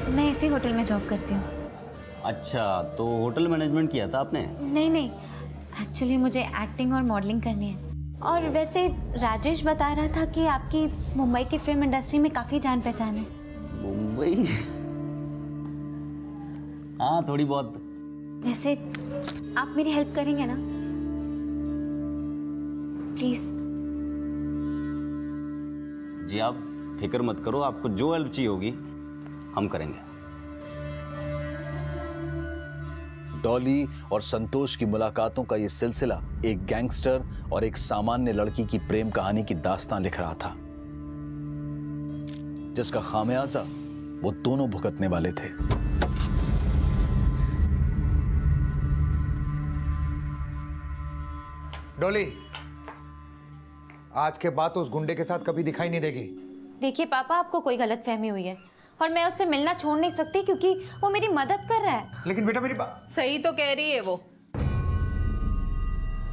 मैं इसी होटल में जॉब करती हूँ। अच्छा, तो होटल मैनेजमेंट किया था आपने? नहीं नहीं, एक्चुअली मुझे एक्टिंग और मॉडलिंग करनी है। और वैसे राजेश बता रहा था कि आपकी मुंबई की फिल्म इंडस्ट्री में काफ़ी जान पहचान है। मुंबई? हाँ, थोड़ी बहुत। वैसे आप मेरी हेल्प करेंगे ना प्लीज़? जी आप फिक्र मत करो, आपको जो हेल्प चाहिए होगी हम करेंगे। डॉली और संतोष की मुलाकातों का यह सिलसिला एक गैंगस्टर और एक सामान्य लड़की की प्रेम कहानी की दास्तान लिख रहा था, जिसका खामियाजा वो दोनों भुगतने वाले थे। डॉली, आज के बाद उस गुंडे के साथ कभी दिखाई नहीं देगी। देखिए पापा, आपको कोई गलतफहमी हुई है और मैं उससे मिलना छोड़ नहीं सकती क्योंकि वो मेरी मदद कर रहा है। लेकिन बेटा मेरी बात। सही तो कह रही है वो।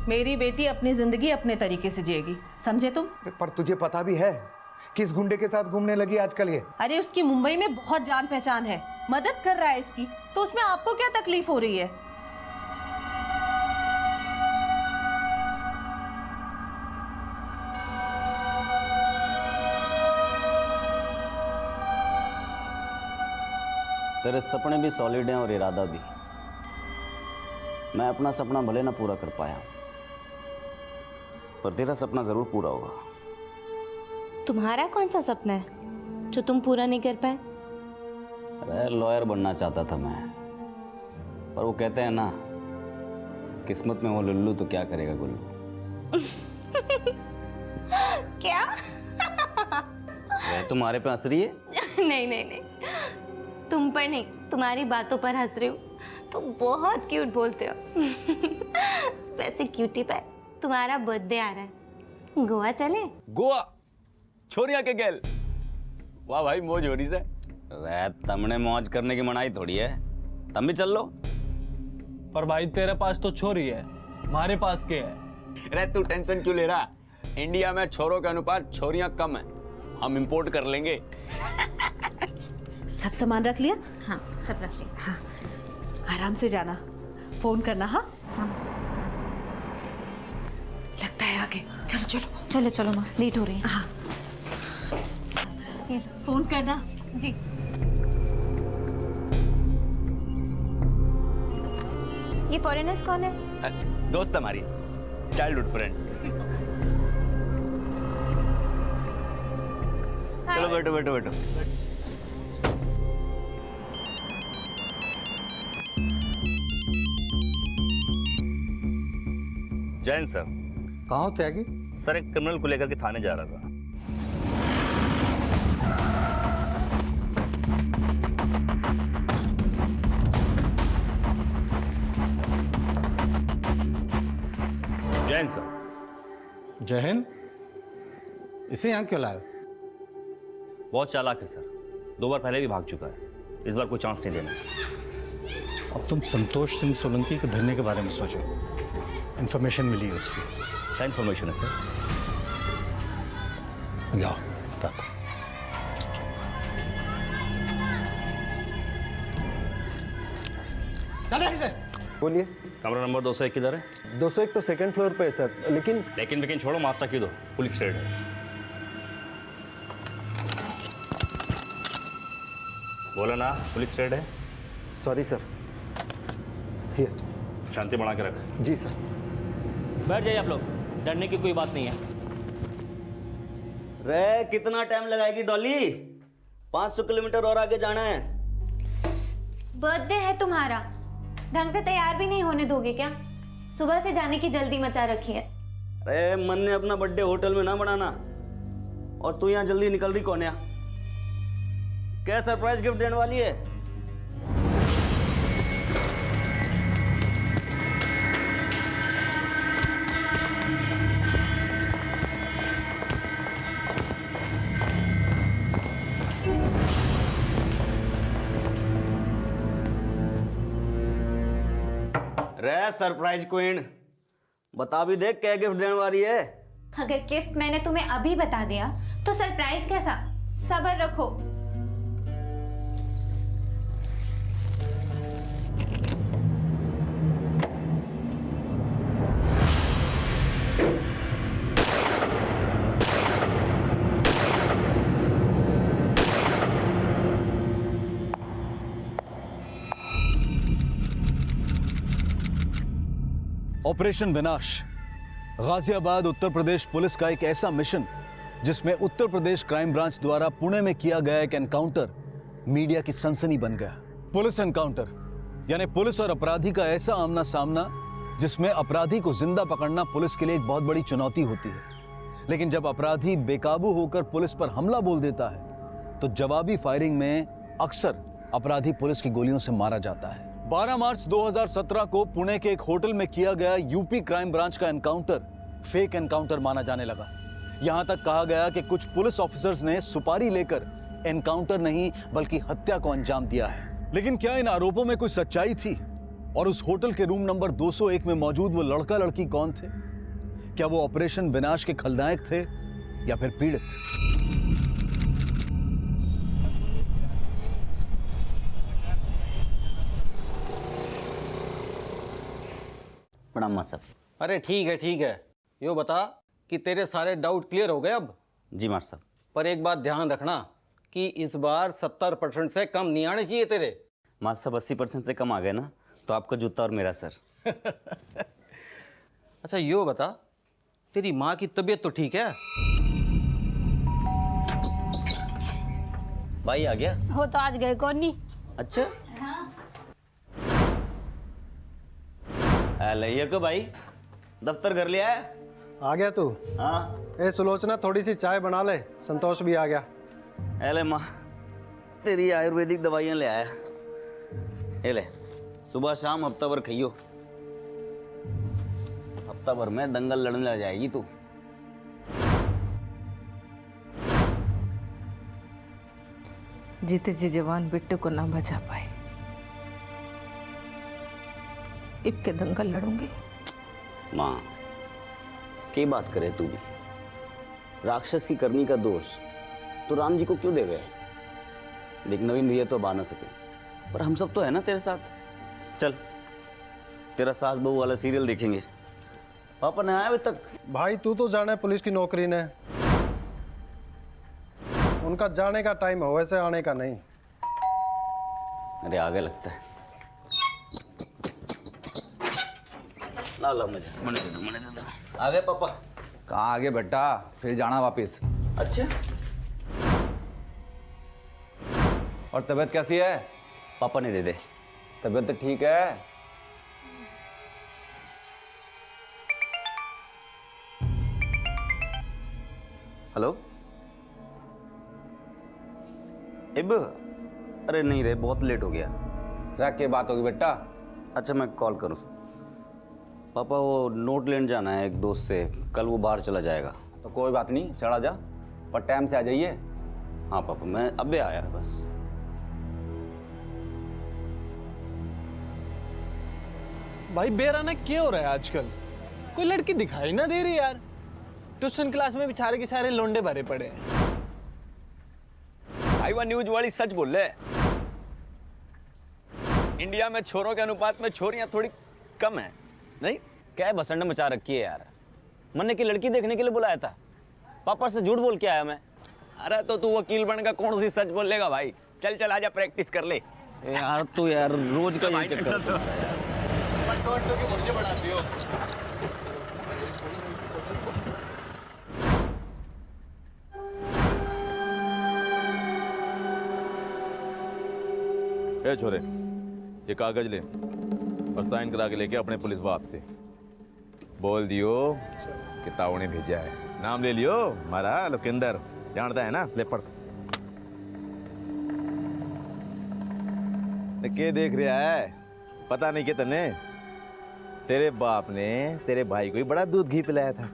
मेरी बेटी अपनी जिंदगी अपने तरीके से जिएगी, समझे तुम? पर तुझे पता भी है किस गुंडे के साथ घूमने लगी आजकल ये? अरे उसकी मुंबई में बहुत जान पहचान है, मदद कर रहा है इसकी, तो उसमें आपको क्या तकलीफ हो रही है? तेरे सपने भी सॉलिड हैं और इरादा भी। मैं अपना सपना भले ना पूरा कर पाया, पर तेरा सपना जरूर पूरा होगा। तुम्हारा कौन सा सपना है जो तुम पूरा नहीं कर पाए? अरे लॉयर बनना चाहता था मैं, पर वो कहते हैं ना, किस्मत में हो लुल्लू तो क्या करेगा गुल्लू। क्या? वह तुम्हारे पे हंस रही है? नहीं नहीं नहीं, तुम पर नहीं, तुम्हारी बातों पर हंस रही हूँ। तुम बहुत क्यूट बोलते हो। वैसे क्यूटी पर तुम्हारा बर्थडे आ रहा है, गोवा चले? गोवा? छोरिया के गेल? वाह भाई, मौज हो रही से। अरे तुमने मौज करने की मनाही थोड़ी है, तुम भी चल लो। पर भाई तेरे पास तो छोरी है, हमारे पास क्या है? अरे तू टेंशन क्यों ले रहा? इंडिया में छोरों के अनुपात छोरियां कम है, हम इंपोर्ट कर लेंगे। सब सामान रख लिया? हाँ सब रख लिया। हाँ, आराम से जाना, फोन करना। हाँ हाँ लगता है आगे। चलो चलो चलो चलो माँ, लेट हो रही है। हाँ फोन करना जी। ये फॉरेनर्स कौन है? दोस्त हमारी, चाइल्डहुड फ्रेंड। चलो बैठो बैठो बैठो। जैन सर। कहाँ हो त्यागी? सर एक क्रिमिनल को लेकर के थाने जा रहा था। जैन सर। जय हिंद। इसे यहाँ क्यों लाए? बहुत चालाक है सर, 2 बार पहले भी भाग चुका है, इस बार कोई चांस नहीं देना। अब तुम संतोष सिंह सोलंकी को धरने के बारे में सोचो। इंफॉर्मेशन मिली है उसकी। क्या इन्फॉर्मेशन है सर? जाओ बताता। बोलिए। कमरा नंबर 201 किधर है? 201 तो सेकंड फ्लोर पे है सर, लेकिन लेकिन छोड़ो, मास्टर क्यों दो, पुलिस रेड है। बोला ना, पुलिस रेड है। Sorry sir. हियर। शांति बढ़ा के रख। जी सर। बैठ जाइए आप लोग, डरने की कोई बात नहीं है। रे कितना टाइम लगाएगी डॉली? 500 किलोमीटर और आगे जाना है। बर्थडे है तुम्हारा, ढंग से तैयार भी नहीं होने दोगे क्या? सुबह से जाने की जल्दी मचा रखी है। अरे मन ने अपना बर्थडे होटल में ना बनाना, और तू यहाँ जल्दी निकल रही कौन है? क्या सरप्राइज गिफ्ट देने वाली है? रे सरप्राइज क्वीन, बता भी देख क्या गिफ्ट देने वाली है। अगर गिफ्ट मैंने तुम्हें अभी बता दिया तो सरप्राइज कैसा? सब्र रखो। ऑपरेशन विनाश गाजियाबाद उत्तर प्रदेश पुलिस का एक ऐसा मिशन जिसमें उत्तर प्रदेश क्राइम ब्रांच द्वारा पुणे में किया गया एक एनकाउंटर मीडिया की सनसनी बन गया। पुलिस एनकाउंटर यानी पुलिस और अपराधी का ऐसा आमना सामना जिसमें अपराधी को जिंदा पकड़ना पुलिस के लिए एक बहुत बड़ी चुनौती होती है, लेकिन जब अपराधी बेकाबू होकर पुलिस पर हमला बोल देता है तो जवाबी फायरिंग में अक्सर अपराधी पुलिस की गोलियों से मारा जाता है। 12 मार्च 2017 को पुणे के एक होटल में किया गया यूपी क्राइम ब्रांच का एनकाउंटर फेक एनकाउंटर माना जाने लगा। यहां तक कहा गया कि कुछ पुलिस ऑफिसर्स ने सुपारी लेकर एनकाउंटर नहीं बल्कि हत्या को अंजाम दिया है। लेकिन क्या इन आरोपों में कोई सच्चाई थी? और उस होटल के रूम नंबर 201 में मौजूद वो लड़का लड़की कौन थे? क्या वो ऑपरेशन विनाश के खलनायक थे या फिर पीड़ित? प्रणाम मां साहब। अरे ठीक है। यो बता कि तेरे सारे डाउट क्लियर हो गए अब? जी मार साहब। पर एक बात ध्यान रखना कि इस बार 70% से कम नहीं आने चाहिए तेरे। मां साहब 80% से कम आ गए ना तो आपका जूता और मेरा सर। अच्छा यो बता, तेरी माँ की तबीयत तो ठीक है? भाई आ गया? हो तो आज गए कौन नहीं। अच्छा ये को भाई दफ्तर कर लिया है? आ गया तू? हाँ। ए सुलोचना, थोड़ी सी चाय बना ले, संतोष भी आ गया। एले माँ तेरी आयुर्वेदिक दवाइयाँ ले आया। ये ले सुबह शाम हफ्ता भर खाइयो, हफ्ता भर में दंगल लड़ने लग जाएगी तू। जीते जी जवान बिट्टू को ना बचा पाए, इब के दंगल लड़ूंगी। माँ की बात करे तू भी, राक्षस की करनी का दोष तो राम जी को क्यों दे गए? देख नवीन भैया तो अब आ ना सके, पर हम सब तो है ना तेरे साथ। चल तेरा सास बहू वाला सीरियल देखेंगे। पापा ने आया अभी तक? भाई तू तो जाने पुलिस की नौकरी ने, उनका जाने का टाइम हो, वैसे आने का नहीं। अरे आगे लगता है। ला ला मुझे मने दे दो। आ गए पापा? कहाँ आगे बेटा, फिर जाना वापिस। अच्छा और तबीयत कैसी है? पापा ने दे दे। तबीयत तो ठीक है। हेलो इब? अरे नहीं रे, बहुत लेट हो गया। रख के बात होगी बेटा। अच्छा मैं कॉल करूँ? पापा वो नोट लेने जाना है एक दोस्त से, कल वो बाहर चला जाएगा। तो कोई बात नहीं, चला जा, पर टाइम से आ जाइए। हाँ पापा मैं अबे आया बस। भाई बेराना क्या हो रहा है आजकल? कोई लड़की दिखाई ना दे रही यार। ट्यूशन क्लास में बेचारे के सारे लोंडे भरे पड़े हैं। भाई वो न्यूज वाली सच बोल रहे। इंडिया में छोरों के अनुपात में छोरियां थोड़ी कम है, नहीं? क्या है बसंड मचा रखी है यार। मैंने की लड़की देखने के लिए बुलाया था, पापा से झूठ बोल के आया मैं। अरे तो तू वकील बनकर कौन सी सच बोलेगा भाई? चल चल आजा, प्रैक्टिस कर ले। यार तो यार रोज का ये चक्कर। ए छोरे, ये कागज ले और साइन करा के लेके अपने पुलिस बाप से बोल दियो कि ताऊ ने भेजा है। नाम ले लियो, हमारा लोकेंदर जानता है ना। ले पढ़। के देख रहा है? पता नहीं कि तने तेरे बाप ने तेरे भाई को ही बड़ा दूध घी पिलाया था,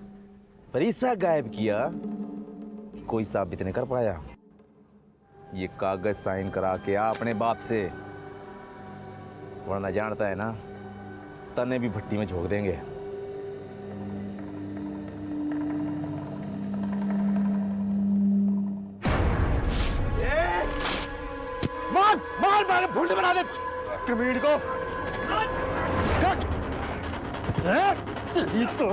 पर ऐसा गायब किया कि कोई साबित नहीं कर पाया। ये कागज साइन करा के आ अपने बाप से, वरना जानता है ना तने भी भट्टी में झोंक देंगे। मार मार मार, भूल बना दे कमीड को। तेरी तो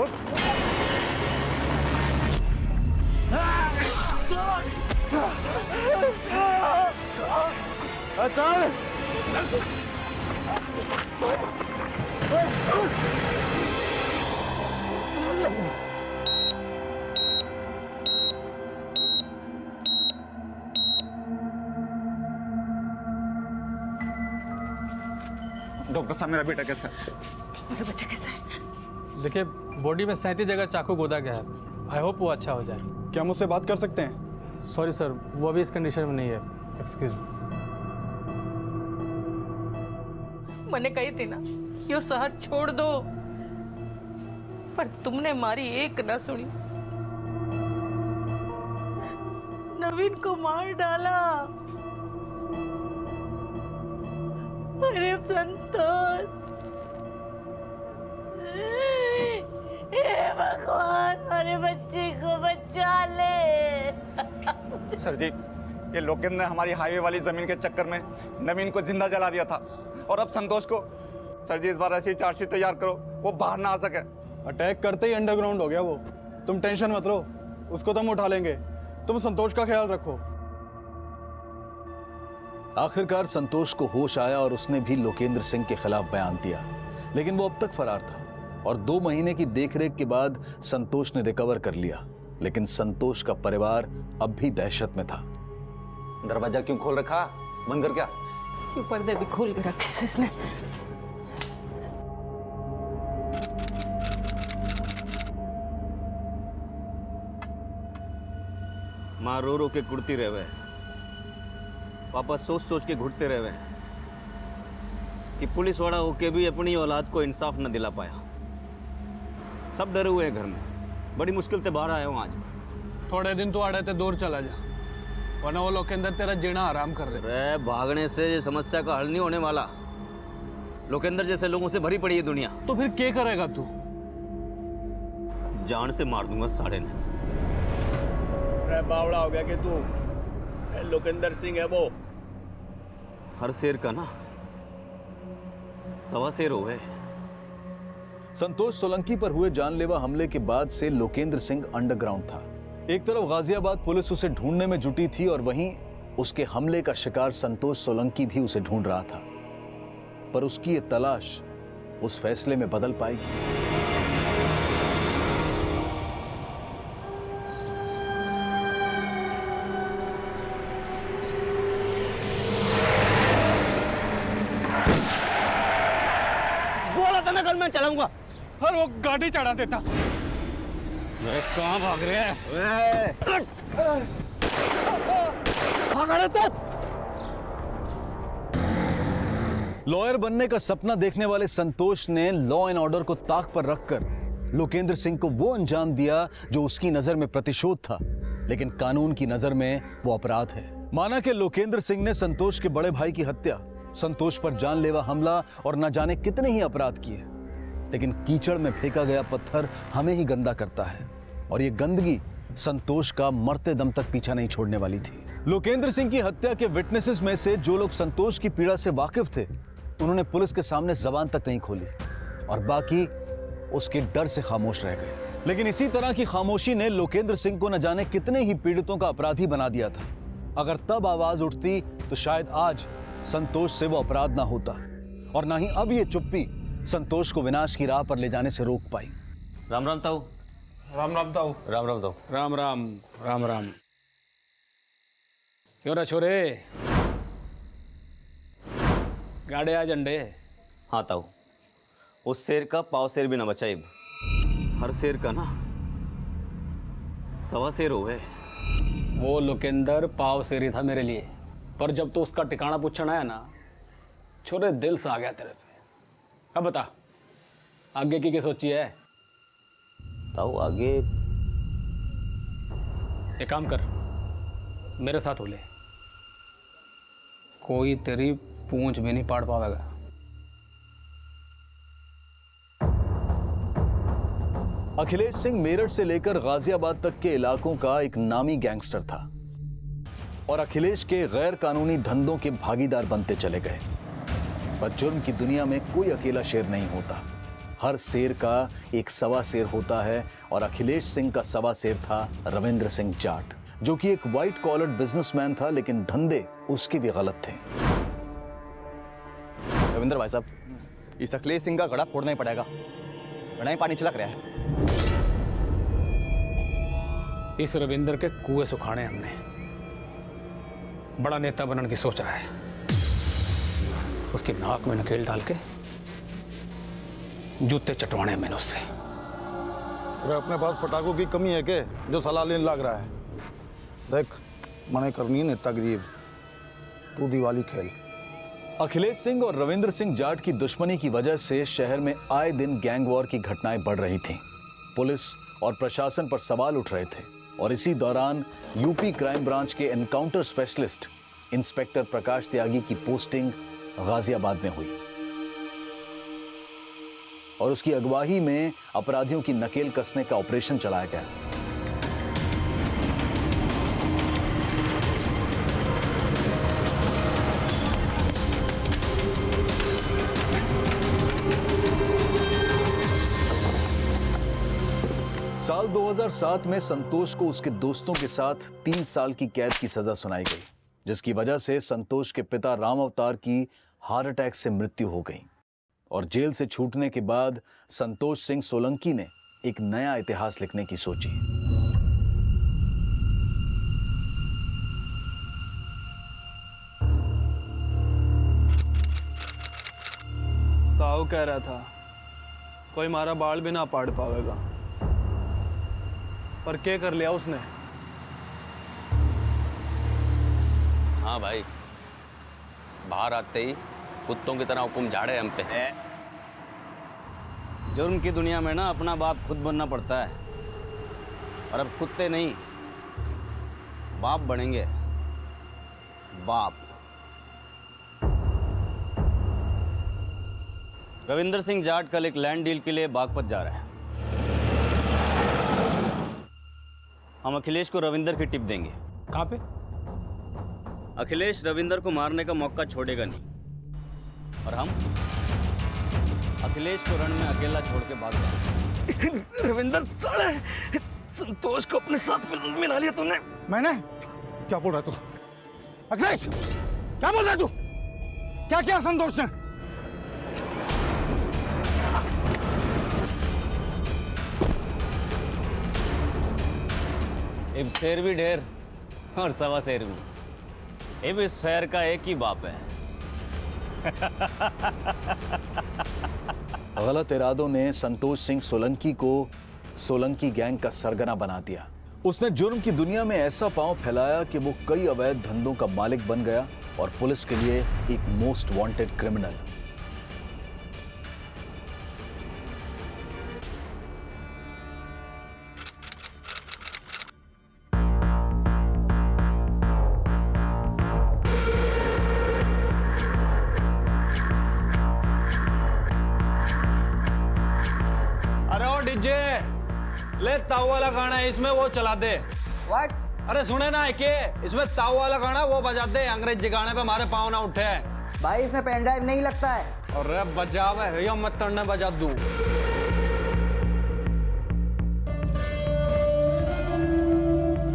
चल डॉक्टर साहब मेरा बेटा कैसा है? मेरा बच्चा कैसा है? देखिए, बॉडी में 37 जगह चाकू गोदा गया है। आई होप वो अच्छा हो जाए। क्या मुझसे बात कर सकते हैं? सॉरी सर, वो अभी इस कंडीशन में नहीं है। Excuse me. मैंने कही थी ना, यो शहर छोड़ दो, पर तुमने हमारी एक न सुनी। नवीन को मार डाला। अरे संतोष, हे भगवान, अरे बच्चे को बचा ले। सर जी, ये लोकेंद्र ने हमारी हाईवे वाली जमीन के चक्कर में नवीन को जिंदा जला दिया था, और अब संतोष को। सर जी, इस बार ऐसी चार्जशीट तैयार करो वो बाहर ना आ सके। अटैक करते ही अंडरग्राउंड हो गया वो। तुम टेंशन मत लो, उसको तो हम उठा लेंगे। तुम संतोष का ख्याल रखो। आखिरकार संतोष को होश आया और उसने भी लोकेंद्र सिंह के खिलाफ बयान दिया, लेकिन वो अब तक फरार था और 2 महीने की देखरेख के बाद संतोष ने रिकवर कर लिया। लेकिन संतोष का परिवार अब भी दहशत में था। दरवाजा क्यों खोल रखा? बंद कर क्या? क्यों पर्दे भी खोल के रखे से इसने? माँ रो रो के कुड़ती रहे, पापा सोच सोच के घुटते रहे कि पुलिस वाला होके भी अपनी औलाद को इंसाफ न दिला पाया। सब डरे हुए हैं घर में। बड़ी मुश्किल से बाहर आया हूँ आज। थोड़े दिन तो आड़े ते दूर चला जा, वरना वो लोग के अंदर तेरा जीना आराम कर रहे। अरे भागने से ये समस्या का हल नहीं होने वाला। लोकेंद्र जैसे लोगों से भरी पड़ी है दुनिया। तो फिर क्या करेगा तू? जान से मार दूंगा साड़े ने। बावड़ा हो गया कि तू? लोकेंद्र सिंह है वो। हर शेर का ना 1.25 शेर हुए। संतोष सोलंकी पर हुए जानलेवा हमले के बाद से लोकेंद्र सिंह अंडरग्राउंड था। एक तरफ गाजियाबाद पुलिस उसे ढूंढने में जुटी थी और वहीं उसके हमले का शिकार संतोष सोलंकी भी उसे ढूंढ रहा था। पर उसकी ये तलाश उस फैसले में बदल पाएगी। बोला था ना कल मैं चलाऊंगा। और वो गाड़ी चढ़ा देता। अरे कहां भाग रहे हैं? भागा रहे थे। लॉयर बनने का सपना देखने वाले संतोष ने लॉ एंड ऑर्डर को ताक पर रखकर लोकेंद्र सिंह को वो अंजाम दिया जो उसकी नजर में प्रतिशोध था, लेकिन कानून की नजर में वो अपराध है। माना कि लोकेंद्र सिंह ने संतोष के बड़े भाई की हत्या, संतोष पर जानलेवा हमला और न जाने कितने ही अपराध किए, लेकिन कीचड़ में फेंका गया पत्थर हमें ही गंदा करता है और ये गंदगी संतोष का मरते दम तक पीछा नहीं छोड़ने वाली थी। लोकेंद्र सिंह की हत्या के विटनेसेस में से जो लोग संतोष की पीड़ा से वाकिफ थे, उन्होंने पुलिस के सामने जबान तक नहीं खोली और बाकी उसके डर से खामोश रह गए। लेकिन इसी तरह की खामोशी ने लोकेंद्र सिंह को न जाने कितने ही पीड़ितों का अपराधी बना दिया था। अगर तब आवाज उठती तो शायद आज संतोष से वो अपराध ना होता और ना ही अब ये चुप्पी संतोष को विनाश की राह पर ले जाने से रोक पाई। राम राम ताऊ। राम राम ताऊ। राम राम ताऊ। राम राम राम राम। क्यों रे छोरे, गाड़े आ झंडे? हाँ ताऊ, उस शेर का पाव शेर भी ना बचाइब। हर शेर का ना 1.25 शेर हुए। वो लोकेंद्र पाव शेरी था मेरे लिए, पर जब तो उसका ठिकाना पूछना आया ना, छोरे दिल से आ गया तेरे पे। अब बता, आगे की क्या सोची है? ताऊ आगे एक काम कर, मेरे साथ हो ले, कोई तेरी पूंछ भी नहीं पाड़ पाएगा। अखिलेश सिंह मेरठ से लेकर गाजियाबाद तक के इलाकों का एक नामी गैंगस्टर था और अखिलेश के गैर कानूनी धंधों के भागीदार बनते चले गए। पर जुर्म की दुनिया में कोई अकेला शेर नहीं होता, हर शेर का एक 1.25 शेर होता है और अखिलेश सिंह का 1.25 शेर था रविंद्र सिंह जाट, जो कि एक व्हाइट कॉलर बिजनेसमैन था, लेकिन धंधे उसके भी गलत थे। रविंद्र भाई साहब, इस अखिलेश सिंह का गड़ा फोड़ना ही पड़ेगा, गड़ा ही पानी छिलक रहा है। इस रविंदर के कुएं सुखाने हमने। बड़ा नेता बनने की सोच रहा है, उसकी नाक में नकेल डाल के जूते चटवाने मैंने उससे। अरे अपने पास पटाखों की कमी है के जो सलाह लेने लग रहा है? देख, मने करनी है नेतागिरी, तू दिवाली खेल। अखिलेश सिंह और रविंद्र सिंह जाट की दुश्मनी की वजह से शहर में आए दिन गैंग वॉर की घटनाएं बढ़ रही थीं। पुलिस और प्रशासन पर सवाल उठ रहे थे और इसी दौरान यूपी क्राइम ब्रांच के एनकाउंटर स्पेशलिस्ट इंस्पेक्टर प्रकाश त्यागी की पोस्टिंग गाजियाबाद में हुई और उसकी अगुवाई में अपराधियों की नकेल कसने का ऑपरेशन चलाया गया। साल 2007 में संतोष को उसके दोस्तों के साथ 3 साल की कैद की सजा सुनाई गई, जिसकी वजह से संतोष के पिता राम अवतार की हार्ट अटैक से मृत्यु हो गई और जेल से छूटने के बाद संतोष सिंह सोलंकी ने एक नया इतिहास लिखने की सोची। ताऊ कह रहा था कोई मारा बाल भी ना पाड़ पावेगा, पर क्या कर लिया उसने? हाँ भाई, बाहर आते ही कुत्तों की तरह हुक्म झाड़े हम पे। जुर्म की दुनिया में ना अपना बाप खुद बनना पड़ता है, और अब कुत्ते नहीं बाप बनेंगे। बाप। रविंद्र सिंह जाट कल एक लैंड डील के लिए बागपत जा रहा है। हम अखिलेश को रविंदर की टिप देंगे। कहाँ पे? अखिलेश रविंदर को मारने का मौका छोड़ेगा नहीं, और हम अखिलेश को रण में अकेला छोड़ के भाग जाएंगे। रविंदर साले, संतोष को अपने साथ मिला लिया तूने। मैंने क्या बोल रहा तू? अखिलेश, क्या बोल रहा तू? क्या किया संतोष ने? अब शेर भी ढेर और सवा शेर भी। अब इस शहर का एक ही बाप है। गलत इरादों ने संतोष सिंह सोलंकी को सोलंकी गैंग का सरगना बना दिया। उसने जुर्म की दुनिया में ऐसा पांव फैलाया कि वो कई अवैध धंधों का मालिक बन गया और पुलिस के लिए एक मोस्ट वांटेड क्रिमिनल। डीजे ले, ताऊ वाला गाना है इसमें, वो चला दे। व्हाट? अरे सुने ना के, इसमें ताऊ वाला गाना वो बजा दे। अंग्रेजी गाने पे हमारे पाँव ना उठे। भाई इसमें पेन ड्राइव नहीं लगता है। अरे बजावे या मत तड़ने बजा दूं।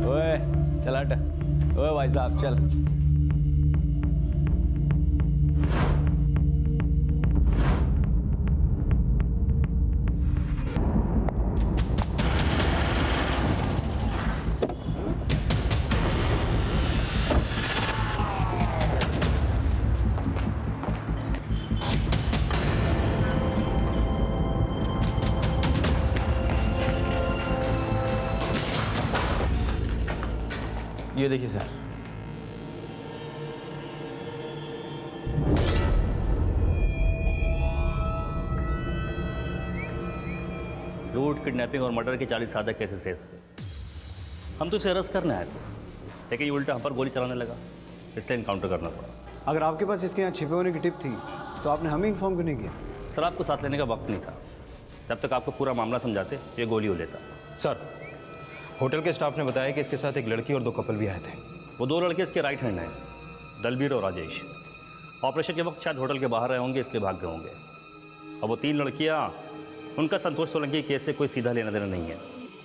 ओए चल हट। ओए भाई साहब चल। ये देखिए सर। लूट, किडनैपिंग और मर्डर के 40 सादा केसेस है इस पे। हम तो इसे अरेस्ट करने आए थे, लेकिन ये उल्टा हम पर गोली चलाने लगा, इसलिए इनकाउंटर करना पड़ा। अगर आपके पास इसके यहाँ छिपे होने की टिप थी तो आपने हमें इन्फॉर्म क्यों नहीं किया? सर, आपको साथ लेने का वक्त नहीं था। जब तक आपको पूरा मामला समझाते ये गोली हो लेता। सर, होटल के स्टाफ ने बताया कि इसके साथ एक लड़की और 2 कपल भी आए थे। वो 2 लड़के इसके राइट हैंड हैं, दलबीर और राजेश। ऑपरेशन के वक्त शायद होटल के बाहर रहे होंगे, इसलिए भाग गए होंगे। और वो 3 लड़कियां, उनका संतोष सोलंकी केस से कोई सीधा लेना देना नहीं है।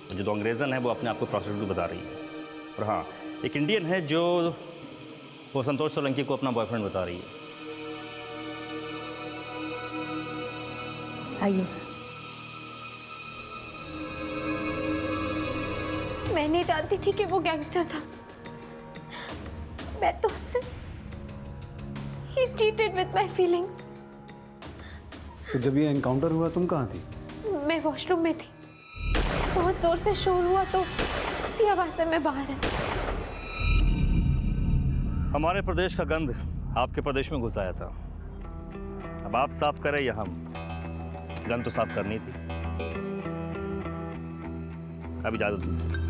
जो 2 अंग्रेज़न है वो अपने आप को प्रोस्टिट्यूट बता रही है, और हाँ, एक इंडियन है जो वो संतोष सोलंकी को अपना बॉयफ्रेंड बता रही है। आइए। मैं नहीं जानती थी कि वो गैंगस्टर था। मैं तो उससे He cheated with my feelings. तो जब ये एनकाउंटर हुआ तुम कहाँ थी? मैं वॉशरूम में थी। बहुत जोर से शोर हुआ तो उसी आवाज से मैं बाहर आई। हमारे प्रदेश का गंध आपके प्रदेश में घुस आया था। अब आप साफ करें या हम? गंध तो साफ करनी थी। अब इजाजत दीजिए।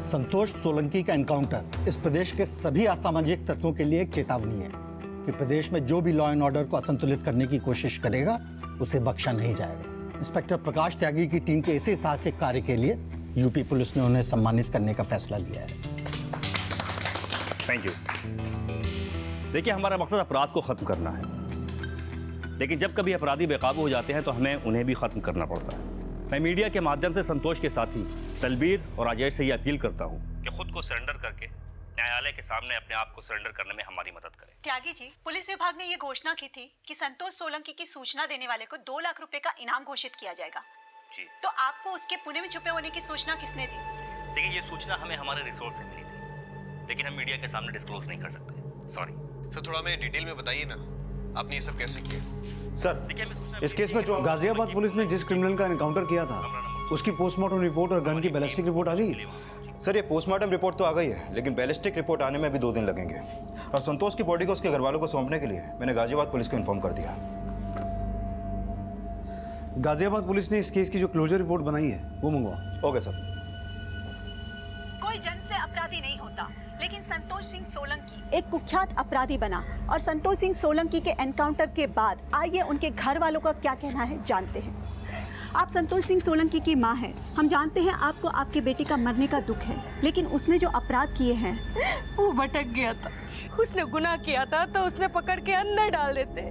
संतोष सोलंकी का एनकाउंटर इस प्रदेश के सभी असामाजिक तत्वों के लिए एक चेतावनी है कि प्रदेश में जो भी लॉ एंड ऑर्डर को असंतुलित करने की कोशिश करेगा उसे बख्शा नहीं जाएगा। इंस्पेक्टर प्रकाश त्यागी की टीम के इसी साहसिक कार्य के लिए यूपी पुलिस ने उन्हें सम्मानित करने का फैसला लिया है। Thank you. देखिए, हमारा मकसद अपराध को खत्म करना है, लेकिन जब कभी अपराधी बेकाबू हो जाते हैं तो हमें उन्हें भी खत्म करना पड़ता है। मैं मीडिया के माध्यम से संतोष के साथी दलबीर और राजेश से ये अपील करता हूँ कि खुद को सरेंडर करके न्यायालय के सामने अपने आप को सरेंडर करने में हमारी मदद करें। त्यागी जी, पुलिस विभाग ने ये घोषणा की थी कि संतोष सोलंकी की सूचना देने वाले को 2 लाख रुपए का इनाम घोषित किया जाएगा। जी। तो आपको उसके पुणे में छुपे होने की सूचना किसने दी? देखिए, ये सूचना हमें हमारे रिसोर्स से मिली थी, लेकिन हम मीडिया के सामने डिस्क्लोज नहीं कर सकते। सॉरी सर, थोड़ा हमें डिटेल में बताइए ना, आपने ये सब कैसे किया? सर, इस केस में जो गाजियाबाद पुलिस ने जिस क्रिमिनल का एनकाउंटर किया था उसकी पोस्टमार्टम रिपोर्ट और गन की बैलिस्टिक रिपोर्ट आ गई। सर, ये पोस्टमार्टम रिपोर्ट तो आ गई है, लेकिन बैलिस्टिक रिपोर्ट आने में भी 2 दिन लगेंगे। और संतोष की बॉडी को उसके घर वालों को सौंपने के लिए मैंने गाजियाबाद पुलिस को इन्फॉर्म कर दिया। गाजियाबाद पुलिस ने इस केस की जो क्लोजर रिपोर्ट बनाई है वो मंगवा। Okay sir. कोई जन्म से अपराधी नहीं होता, लेकिन संतोष सिंह सोलंकी एक कुख्यात अपराधी बना। और संतोष सिंह सोलंकी के एनकाउंटर के बाद आइए उनके घर वालों का क्या कहना है जानते हैं। आप संतोष सिंह सोलंकी की मां हैं। हम जानते हैं आपको आपके बेटे का मरने का दुख है, लेकिन उसने जो अपराध किए हैं वो भटक गया था। उसने गुनाह किया था तो उसने पकड़ के अंदर डाल देते,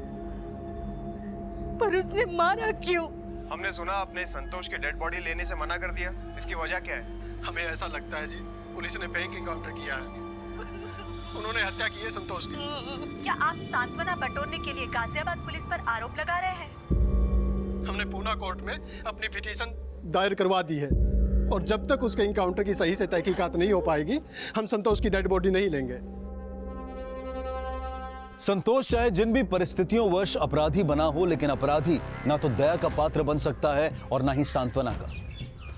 पर उसने मारा क्यों? हमने सुना आपने संतोष के डेड बॉडी लेने से मना कर दिया, इसकी वजह क्या है? हमें ऐसा लगता है जी, पुलिस ने बैंक एनकाउंटर किया है, उन्होंने हत्या की है संतोष की। क्या आप सांत्वना बटोरने के लिए गाजियाबाद पुलिस पर आरोप लगा रहे हैं? हमने पूना कोर्ट में अपनी पिटीशन दायर करवा दी है, और जब तक उसके एनकाउंटर की सही से तहकीकात नहीं हो पाएगी, हम संतोष की डेड बॉडी नहीं लेंगे। संतोष चाहे जिन भी परिस्थितियों वश अपराधी बना हो, लेकिन अपराधी ना तो दया का पात्र बन सकता है और ना ही सांत्वना का।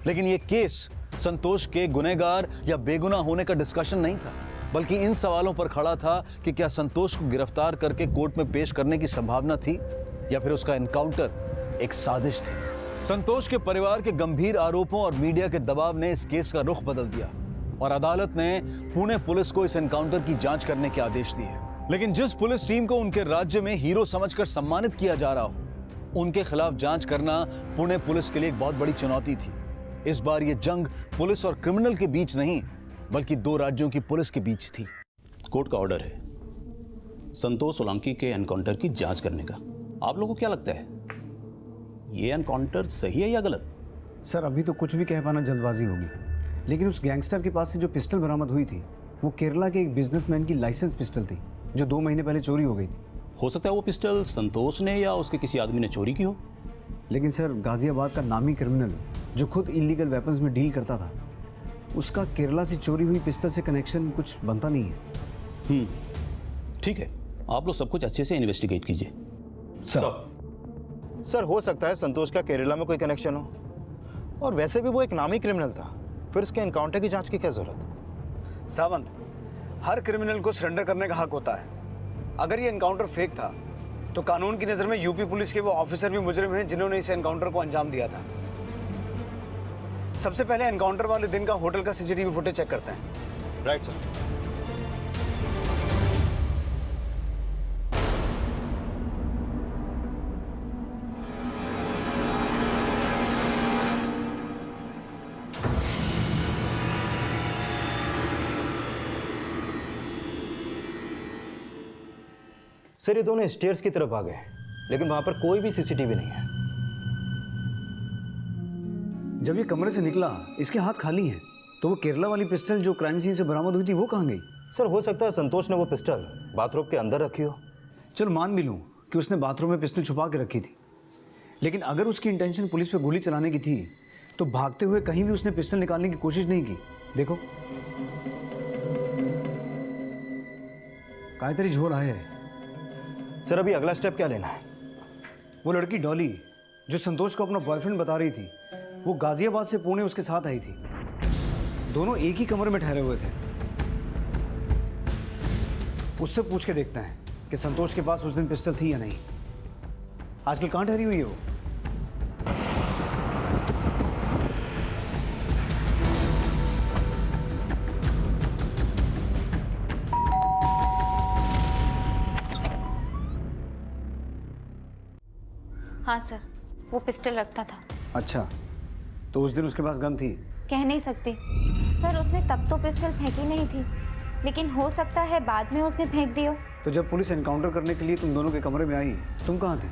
लेकिन यह केस संतोष के गुनहगार या बेगुनाह होने का डिस्कशन नहीं था, बल्कि इन सवालों पर खड़ा था कि क्या संतोष को गिरफ्तार करके कोर्ट में पेश करने की संभावना थी या फिर उसका एनकाउंटर एक साजिश थी। संतोष के परिवार के गंभीर आरोपों और मीडिया के दबाव ने इस केस का रुख बदल दिया और अदालत ने पुणे पुलिस को इस एनकाउंटर की जांच करने के आदेश दिए। लेकिन जिस पुलिस टीम को उनके राज्य में हीरो समझकर सम्मानित किया जा रहा हो, उनके खिलाफ जांच करना पुणे पुलिस के लिए एक बहुत बड़ी चुनौती थी। इस बार ये जंग पुलिस और क्रिमिनल के बीच नहीं, बल्कि 2 राज्यों की पुलिस के बीच थी। कोर्ट का ऑर्डर है संतोष सोलंकी के एनकाउंटर की जांच करने का। आप लोगों को क्या लगता है, ये एनकाउंटर सही है या गलत? सर, अभी तो कुछ भी कह पाना जल्दबाजी होगी, लेकिन उस गैंगस्टर के पास से जो पिस्टल बरामद हुई थी वो केरला के एक बिजनेसमैन की लाइसेंस पिस्टल थी जो 2 महीने पहले चोरी हो गई थी। हो सकता है वो पिस्टल संतोष ने या उसके किसी आदमी ने चोरी की हो। लेकिन सर, गाजियाबाद का नामी क्रिमिनल जो खुद इलीगल वेपन्स में डील करता था, उसका केरला से चोरी हुई पिस्टल से कनेक्शन कुछ बनता नहीं है। ठीक है, आप लोग सब कुछ अच्छे से इन्वेस्टिगेट कीजिए। सर, हो सकता है संतोष का केरला में कोई कनेक्शन हो, और वैसे भी वो एक नामी क्रिमिनल था, फिर उसके एनकाउंटर की जांच की क्या जरूरत? सावंत, हर क्रिमिनल को सरेंडर करने का हक होता है। अगर ये एनकाउंटर फेक था तो कानून की नज़र में यूपी पुलिस के वो ऑफिसर भी मुजरिम हैं जिन्होंने इस एनकाउंटर को अंजाम दिया था। सबसे पहले एनकाउंटर वाले दिन का होटल का सीसीटीवी फुटेज चेक करते हैं। Right sir. सर, ये दोनों स्टेयर्स की तरफ आ गए, लेकिन वहां पर कोई भी सीसीटीवी नहीं है। जब ये कमरे से निकला इसके हाथ खाली हैं, तो वो केरला वाली पिस्टल जो क्राइम सीन से बरामद हुई थी वो कहाँ गई? सर हो सकता है संतोष ने वो पिस्टल बाथरूम के अंदर रखी हो। चल मान भी लूँ कि उसने बाथरूम में पिस्टल छुपा के रखी थी, लेकिन अगर उसकी इंटेंशन पुलिस पे गोली चलाने की थी तो भागते हुए कहीं भी उसने पिस्टल निकालने की कोशिश नहीं की। देखो कायतरी झोल आए है। सर अभी अगला स्टेप क्या लेना है? वो लड़की डॉली जो संतोष को अपना बॉयफ्रेंड बता रही थी, वो गाजियाबाद से पुणे उसके साथ आई थी। दोनों एक ही कमरे में ठहरे हुए थे। उससे पूछ के देखते हैं कि संतोष के पास उस दिन पिस्टल थी या नहीं। आजकल कहाँ ठहरी हुई है वो? हाँ सर, वो पिस्टल रखता था। अच्छा, तो उस दिन उसके पास गन थी? कह नहीं सकते सर, उसने तब तो पिस्टल फेंकी नहीं थी, लेकिन हो सकता है बाद में उसने फेंक दी हो। तो जब पुलिस एनकाउंटर करने के लिए तुम दोनों के कमरे में आई, तुम कहाँ थे?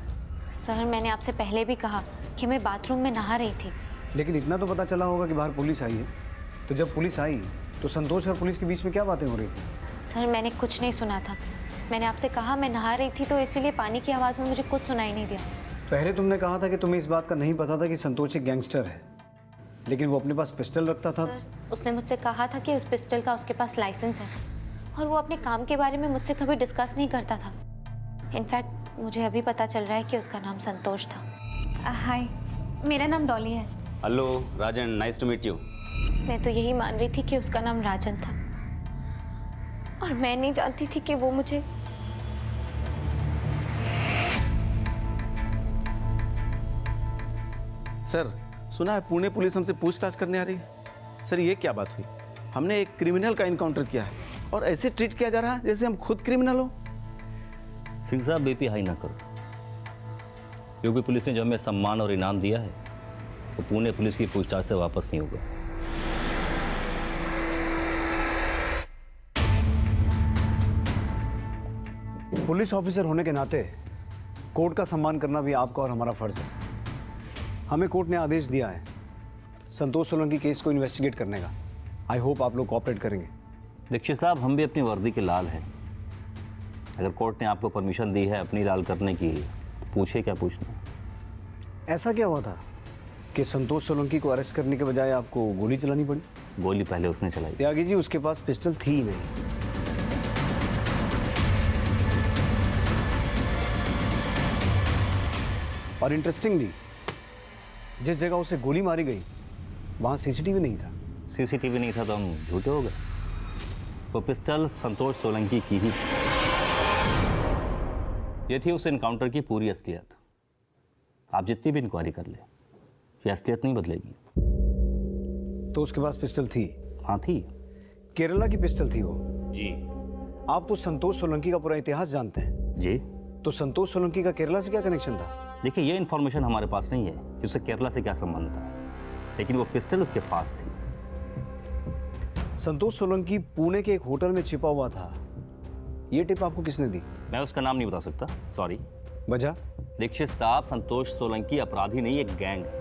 सर मैंने आपसे पहले भी कहा कि मैं बाथरूम में नहा रही थी। लेकिन इतना तो पता चला होगा कि बाहर पुलिस आई है। तो जब पुलिस आई तो संतोष और पुलिस के बीच में क्या बातें हो रही थी? सर मैंने कुछ नहीं सुना था। मैंने आपसे कहा मैं नहा रही थी, तो इसीलिए पानी की आवाज़ में मुझे कुछ सुनाई नहीं दिया। पहले तुमने कहा था कि तुम्हें इस बात का नहीं पता था कि संतोष एक गैंगस्टर है, लेकिन वो अपने पास पिस्टल रखता था। उसने मुझसे कहा था कि उस पिस्टल का उसके पास लाइसेंस है, और वो अपने काम के बारे में मुझसे कभी डिस्कस नहीं करता था। इनफैक्ट मुझे अभी पता चल रहा है कि उसका नाम संतोष था। हाय, मेरा नाम डॉली है। Hello Rajan, nice to meet you. मैं तो यही मान रही थी कि उसका नाम राजन था, और मैं नहीं जानती थी कि वो मुझे सर सुना है पुणे पुलिस हमसे पूछताछ करने आ रही है। सर ये क्या बात हुई? हमने एक क्रिमिनल का इनकाउंटर किया है और ऐसे ट्रीट किया जा रहा है जैसे हम खुद क्रिमिनल हो। सिंह साहब बीपी हाई ना करो। यूपी पुलिस ने जो हमें सम्मान और इनाम दिया है वो पुणे पुलिस की पूछताछ से वापस नहीं होगा। पुलिस ऑफिसर होने के नाते कोर्ट का सम्मान करना भी आपका और हमारा फर्ज है। हमें कोर्ट ने आदेश दिया है संतोष सोलंकी केस को इन्वेस्टिगेट करने का। आई होप आप लोग कोऑपरेट करेंगे। दीक्षित साहब, हम भी अपनी वर्दी के लाल हैं। अगर कोर्ट ने आपको परमिशन दी है अपनी लाल करने की, तो पूछे क्या पूछना। ऐसा क्या हुआ था कि संतोष सोलंकी को अरेस्ट करने के बजाय आपको गोली चलानी पड़ी? गोली पहले उसने चलाई। त्यागी जी, उसके पास पिस्टल थी ही नहीं। और इंटरेस्टिंगली जिस जगह उसे गोली मारी गई वहां सीसीटीवी नहीं था। सीसीटीवी नहीं था तो हम झूठे हो गए। वो पिस्टल संतोष सोलंकी की ही, ये थी उस एनकाउंटर की पूरी असलियत। आप जितनी भी इंक्वायरी कर ले, ये असलियत नहीं बदलेगी। तो उसके पास पिस्टल थी? हाँ थी। केरला की पिस्टल थी वो? जी। आप तो संतोष सोलंकी का पूरा इतिहास जानते हैं। जी। तो संतोष सोलंकी का केरला से क्या कनेक्शन था? देखिए, ये इन्फॉर्मेशन हमारे पास नहीं है कि उसे केरला से क्या संबंध था, लेकिन वो पिस्टल उसके पास थी। संतोष सोलंकी पुणे के एक होटल में छिपा हुआ था, ये टिप आपको किसने दी? मैं उसका नाम नहीं बता सकता, सॉरी। वजह? दीक्षित साहब, संतोष सोलंकी अपराधी नहीं, एक गैंग है।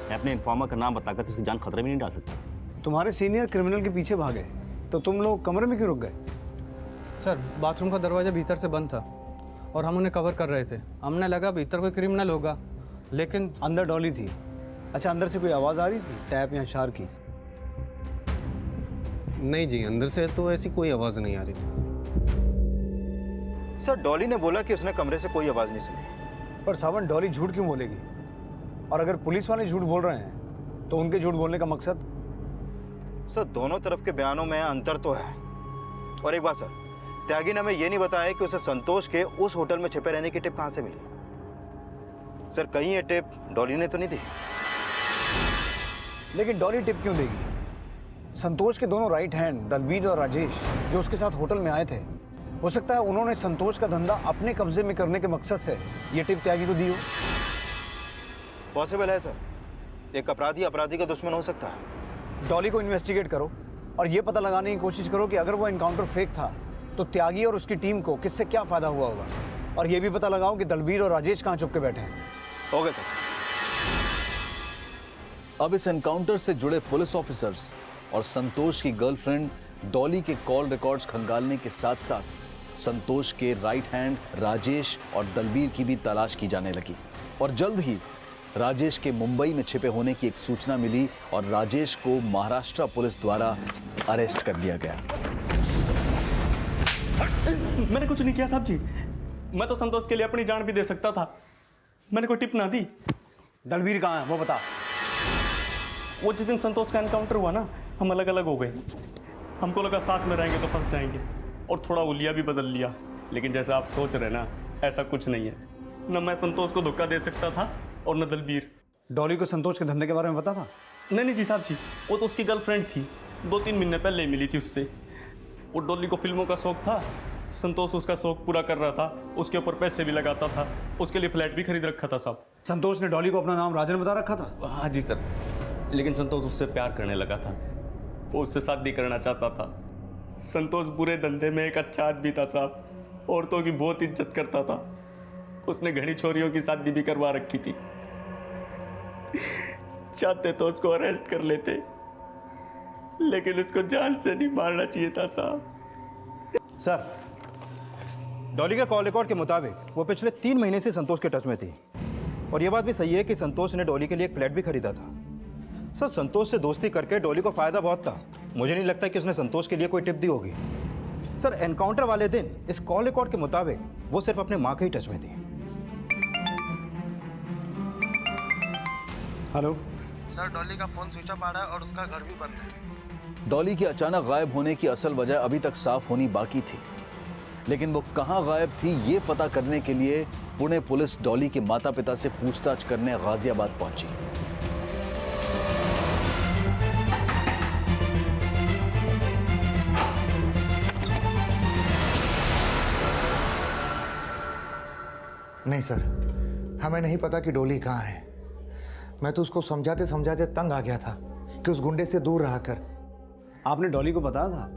मैं अपने इन्फॉर्मर का नाम बताकर उसकी जान खतरे में नहीं डाल सकता। तुम्हारे सीनियर क्रिमिनल के पीछे भागे तो तुम लोग कमरे में क्यों रुक गए? सर बाथरूम का दरवाजा भीतर से बंद था और हम उन्हें कवर कर रहे थे। हमने लगा भीतर कोई क्रिमिनल होगा, लेकिन अंदर डॉली थी। अच्छा, अंदर से कोई आवाज़ आ रही थी, टैप या शार की? नहीं जी, अंदर से तो ऐसी कोई आवाज़ नहीं आ रही थी। सर डॉली ने बोला कि उसने कमरे से कोई आवाज़ नहीं सुनी। पर सावन, डॉली झूठ क्यों बोलेगी? और अगर पुलिस वाले झूठ बोल रहे हैं तो उनके झूठ बोलने का मकसद? सर दोनों तरफ के बयानों में अंतर तो है। और एक बात सर, त्यागी ने हमें ये नहीं बताया कि उसे संतोष के उस होटल में छिपे रहने की टिप कहाँ से मिली। सर कहीं ये टिप डॉली ने तो नहीं दी? लेकिन डॉली टिप क्यों देगी? संतोष के दोनों राइट हैंड दलबीर और राजेश जो उसके साथ होटल में आए थे, हो सकता है उन्होंने संतोष का धंधा अपने कब्जे में करने के मकसद से ये टिप त्यागी को दी हो। पॉसिबल है सर, एक अपराधी अपराधी का दुश्मन हो सकता है। डॉली को इन्वेस्टिगेट करो और ये पता लगाने की कोशिश करो कि अगर वो एनकाउंटर फेक था तो त्यागी और उसकी टीम को किससे क्या फायदा हुआ होगा, और ये भी पता लगाओ कि दलबीर और राजेश कहाँ छुप के बैठे हैं। Okay sir. अब इस एनकाउंटर से जुड़े पुलिस ऑफिसर्स और संतोष की गर्लफ्रेंड डॉली के कॉल रिकॉर्ड्स खंगालने के साथ साथ संतोष के राइट हैंड राजेश और दलबीर की भी तलाश की जाने लगी। और जल्द ही राजेश के मुंबई में छिपे होने की एक सूचना मिली और राजेश को महाराष्ट्र पुलिस द्वारा अरेस्ट कर लिया गया। मैंने कुछ नहीं किया साहब जी, मैं तो संतोष के लिए अपनी जान भी दे सकता था। मैंने कोई टिप ना दी। दलबीर कहाँ है वो बता। वो जिस दिन संतोष का एनकाउंटर हुआ ना, हम अलग अलग हो गए। हमको लगा साथ में रहेंगे तो फंस जाएंगे, और थोड़ा उलिया भी बदल लिया। लेकिन जैसा आप सोच रहे ना, ऐसा कुछ नहीं है। न मैं संतोष को धोखा दे सकता था और न दलबीर। डॉली को संतोष के धंधे के बारे में पता था? नहीं जी साहब जी, वो तो उसकी गर्लफ्रेंड थी, 2-3 महीने पहले ही मिली थी उससे। वो डॉली को फिल्मों का शौक था, संतोष उसका शौक पूरा कर रहा था, उसके ऊपर पैसे भी लगाता था, उसके लिए फ्लैट भी खरीद रखा था साहब। संतोष ने डॉली को अपना नाम राजन बता रखा था? हाँ जी सर, लेकिन संतोष उससे प्यार करने लगा था, वो उससे शादी करना चाहता था। संतोष बुरे धंधे में एक अच्छा आदमी था साहब, औरतों की बहुत इज्जत करता था। उसने घनी छोरियों की शादी भी करवा रखी थी। चाहते तो उसको अरेस्ट कर लेते, लेकिन उसको जान से नहीं मारना चाहिए था साहब। सर, डॉली के कॉल रिकॉर्ड के मुताबिक वो पिछले 3 महीने से संतोष के टच में थी, और ये बात भी सही है कि संतोष ने डॉली के लिए एक फ्लैट भी खरीदा था। सर, संतोष से दोस्ती करके डॉली को फायदा बहुत था। मुझे नहीं लगता कि उसने संतोष के लिए कोई टिप दी होगी। सर, एनकाउंटर वाले दिन इस कॉल रिकॉर्ड के मुताबिक वो सिर्फ अपने माँ के ही टच में थी। हेलो सर, डॉली का फोन स्विच ऑफ आ रहा है और उसका घर भी बंद है। डॉली के अचानक गायब होने की असल वजह अभी तक साफ होनी बाकी थी, लेकिन वो कहां गायब थी ये पता करने के लिए पुणे पुलिस डॉली के माता पिता से पूछताछ करने गाजियाबाद पहुंची। नहीं सर, हमें नहीं पता कि डॉली कहाँ है। मैं तो उसको समझाते समझाते तंग आ गया था कि उस गुंडे से दूर रहा कर। आपने डॉली को बताया था?